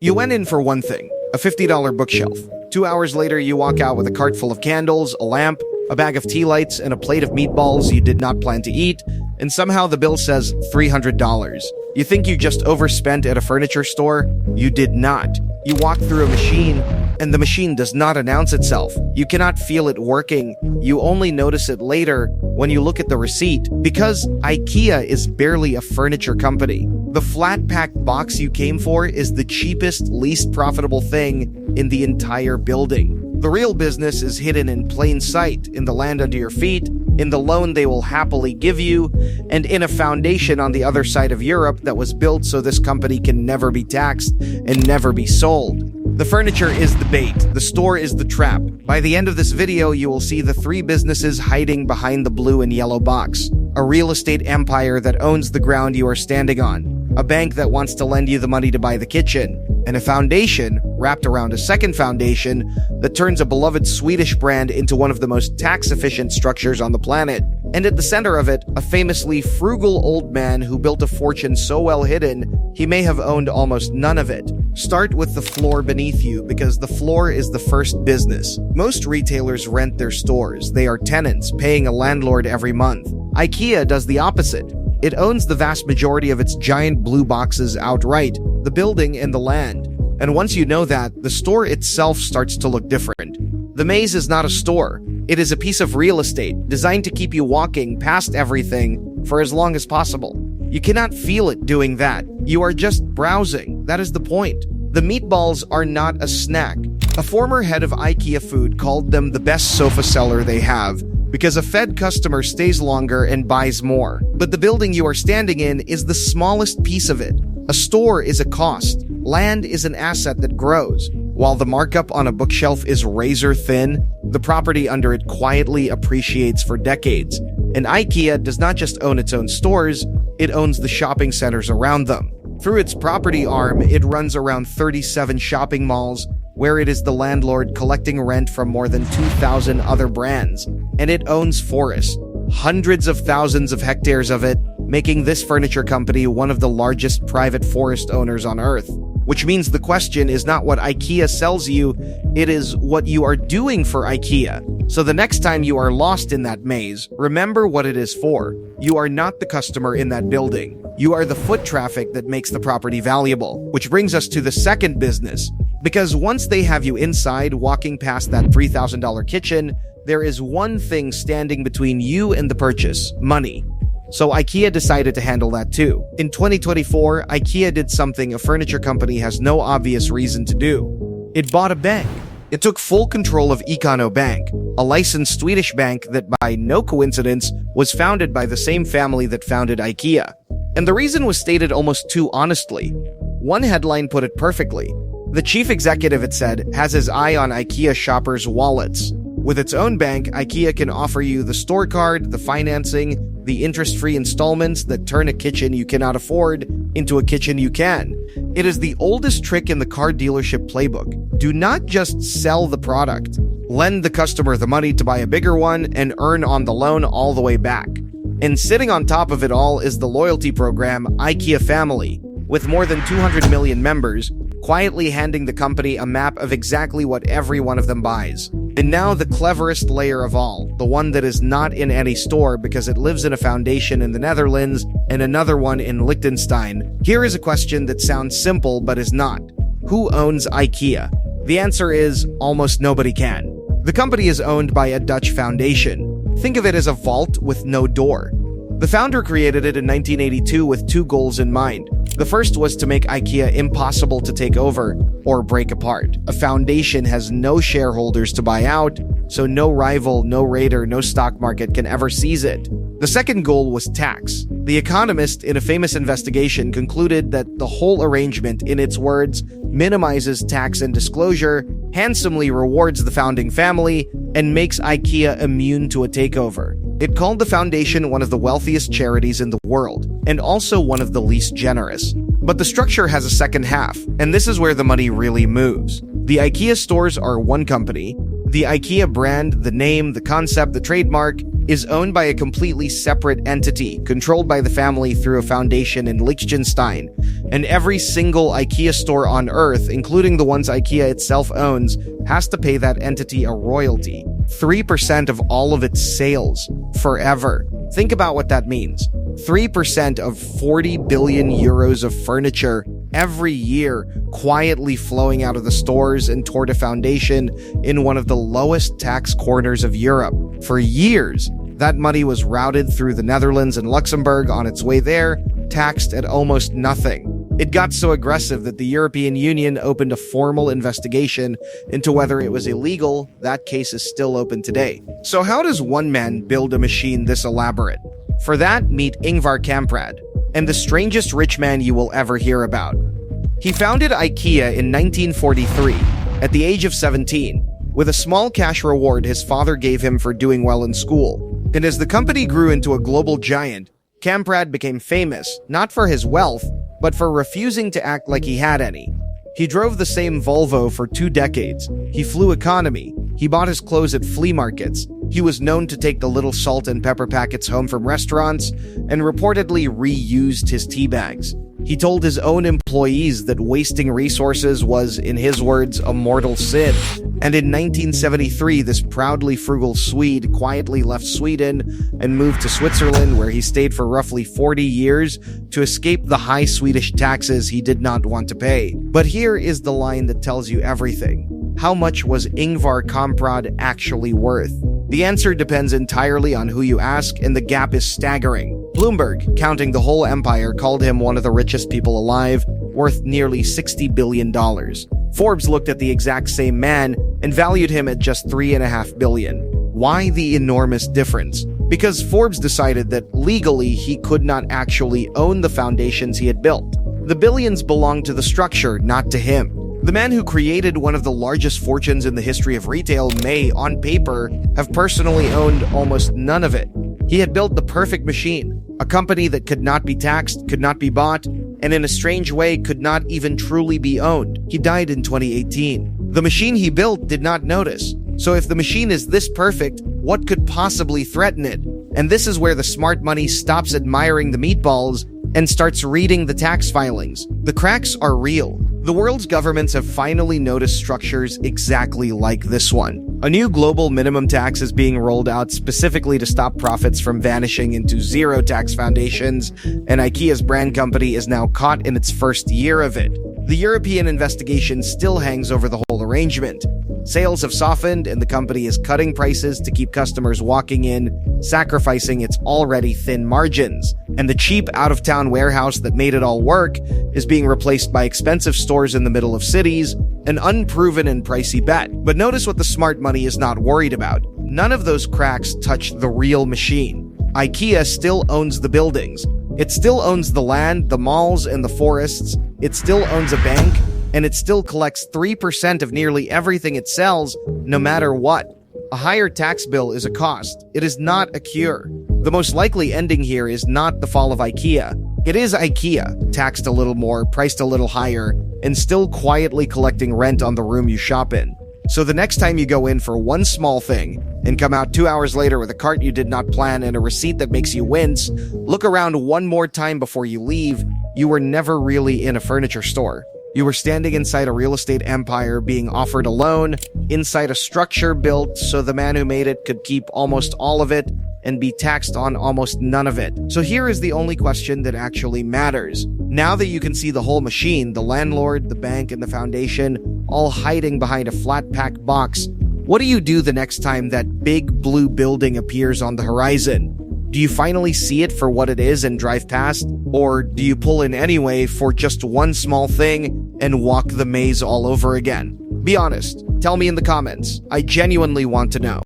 You went in for one thing, a $50 bookshelf. 2 hours later, you walk out with a cart full of candles, a lamp, a bag of tea lights, and a plate of meatballs you did not plan to eat, and somehow the bill says $300. You think you just overspent at a furniture store? You did not. You walk through a machine, and the machine does not announce itself. You cannot feel it working. You only notice it later when you look at the receipt, because IKEA is barely a furniture company. The flat-packed box you came for is the cheapest, least profitable thing in the entire building. The real business is hidden in plain sight, in the land under your feet, in the loan they will happily give you, and in a foundation on the other side of Europe that was built so this company can never be taxed and never be sold. The furniture is the bait, the store is the trap. By the end of this video, you will see the three businesses hiding behind the blue and yellow box. A real estate empire that owns the ground you are standing on. A bank that wants to lend you the money to buy the kitchen. And a foundation wrapped around a second foundation that turns a beloved Swedish brand into one of the most tax-efficient structures on the planet. And at the center of it, a famously frugal old man who built a fortune so well hidden, he may have owned almost none of it. Start with the floor beneath you, because the floor is the first business. Most retailers rent their stores. They are tenants, paying a landlord every month. IKEA does the opposite. It owns the vast majority of its giant blue boxes outright, the building and the land. And once you know that, the store itself starts to look different. The maze is not a store. It is a piece of real estate designed to keep you walking past everything for as long as possible. You cannot feel it doing that. You are just browsing. That is the point. The meatballs are not a snack. A former head of IKEA Food called them the best sofa seller they have, because a fed customer stays longer and buys more. But the building you are standing in is the smallest piece of it. A store is a cost. Land is an asset that grows. While the markup on a bookshelf is razor thin, the property under it quietly appreciates for decades. And IKEA does not just own its own stores, it owns the shopping centers around them. Through its property arm, it runs around 37 shopping malls, where it is the landlord collecting rent from more than 2,000 other brands. And it owns forests, hundreds of thousands of hectares of it, making this furniture company one of the largest private forest owners on Earth. Which means the question is not what IKEA sells you, it is what you are doing for IKEA. So the next time you are lost in that maze, remember what it is for. You are not the customer in that building. You are the foot traffic that makes the property valuable. Which brings us to the second business. Because once they have you inside, walking past that $3,000 kitchen, there is one thing standing between you and the purchase: money. So IKEA decided to handle that too. In 2024, IKEA did something a furniture company has no obvious reason to do. It bought a bank. It took full control of Econo Bank, a licensed Swedish bank that by no coincidence was founded by the same family that founded IKEA. And the reason was stated almost too honestly. One headline put it perfectly. The chief executive, it said, has his eye on IKEA shoppers' wallets. With its own bank, IKEA can offer you the store card, the financing, the interest-free installments that turn a kitchen you cannot afford into a kitchen you can. It is the oldest trick in the car dealership playbook. Do not just sell the product. Lend the customer the money to buy a bigger one and earn on the loan all the way back. And sitting on top of it all is the loyalty program IKEA Family, with more than 200 million members, quietly handing the company a map of exactly what every one of them buys. And now the cleverest layer of all, the one that is not in any store because it lives in a foundation in the Netherlands and another one in Liechtenstein. Here is a question that sounds simple but is not. Who owns IKEA? The answer is almost nobody can. The company is owned by a Dutch foundation. Think of it as a vault with no door. The founder created it in 1982 with two goals in mind. The first was to make IKEA impossible to take over or break apart. A foundation has no shareholders to buy out, so no rival, no raider, no stock market can ever seize it. The second goal was tax. The Economist, in a famous investigation, concluded that the whole arrangement, in its words, minimizes tax and disclosure, handsomely rewards the founding family, and makes IKEA immune to a takeover. It called the foundation one of the wealthiest charities in the world, and also one of the least generous. But the structure has a second half, and this is where the money really moves. The IKEA stores are one company. The IKEA brand, the name, the concept, the trademark, is owned by a completely separate entity, controlled by the family through a foundation in Liechtenstein, and every single IKEA store on Earth, including the ones IKEA itself owns, has to pay that entity a royalty. 3% of all of its sales, forever. Think about what that means. 3% of 40 billion euros of furniture every year quietly flowing out of the stores and toward a foundation in one of the lowest tax corners of Europe. For years, that money was routed through the Netherlands and Luxembourg on its way there, taxed at almost nothing. It got so aggressive that the European Union opened a formal investigation into whether it was illegal. That case is still open today. So how does one man build a machine this elaborate? For that, meet Ingvar Kamprad, and the strangest rich man you will ever hear about. He founded IKEA in 1943, at the age of 17, with a small cash reward his father gave him for doing well in school. And as the company grew into a global giant, Kamprad became famous, not for his wealth, but for refusing to act like he had any. He drove the same Volvo for 2 decades. He flew economy. He bought his clothes at flea markets. He was known to take the little salt and pepper packets home from restaurants and reportedly reused his tea bags. He told his own employees that wasting resources was, in his words, a mortal sin. And in 1973, this proudly frugal Swede quietly left Sweden and moved to Switzerland, where he stayed for roughly 40 years to escape the high Swedish taxes he did not want to pay. But here is the line that tells you everything. How much was Ingvar Kamprad actually worth? The answer depends entirely on who you ask, and the gap is staggering. Bloomberg, counting the whole empire, called him one of the richest people alive, worth nearly $60 billion. Forbes looked at the exact same man and valued him at just $3.5 billion. Why the enormous difference? Because Forbes decided that legally he could not actually own the foundations he had built. The billions belonged to the structure, not to him. The man who created one of the largest fortunes in the history of retail may, on paper, have personally owned almost none of it. He had built the perfect machine, a company that could not be taxed, could not be bought, and in a strange way could not even truly be owned. He died in 2018. The machine he built did not notice. So if the machine is this perfect, what could possibly threaten it? And this is where the smart money stops admiring the meatballs and starts reading the tax filings. The cracks are real. The world's governments have finally noticed structures exactly like this one. A new global minimum tax is being rolled out specifically to stop profits from vanishing into zero tax foundations, and IKEA's brand company is now caught in its first year of it. The European investigation still hangs over the whole arrangement. Sales have softened, and the company is cutting prices to keep customers walking in, sacrificing its already thin margins. And the cheap out-of-town warehouse that made it all work is being replaced by expensive stores in the middle of cities, an unproven and pricey bet. But notice what the smart money is not worried about. None of those cracks touch the real machine. IKEA still owns the buildings. It still owns the land, the malls, and the forests. It still owns a bank, and it still collects 3% of nearly everything it sells, no matter what. A higher tax bill is a cost. It is not a cure. The most likely ending here is not the fall of IKEA. It is IKEA, taxed a little more, priced a little higher, and still quietly collecting rent on the room you shop in. So the next time you go in for one small thing and come out 2 hours later with a cart you did not plan and a receipt that makes you wince, look around one more time before you leave. You were never really in a furniture store. You were standing inside a real estate empire being offered a loan, inside a structure built so the man who made it could keep almost all of it and be taxed on almost none of it. So here is the only question that actually matters. Now that you can see the whole machine, the landlord, the bank, and the foundation, all hiding behind a flat-pack box, what do you do the next time that big blue building appears on the horizon? Do you finally see it for what it is and drive past? Or do you pull in anyway for just one small thing and walk the maze all over again? Be honest. Tell me in the comments. I genuinely want to know.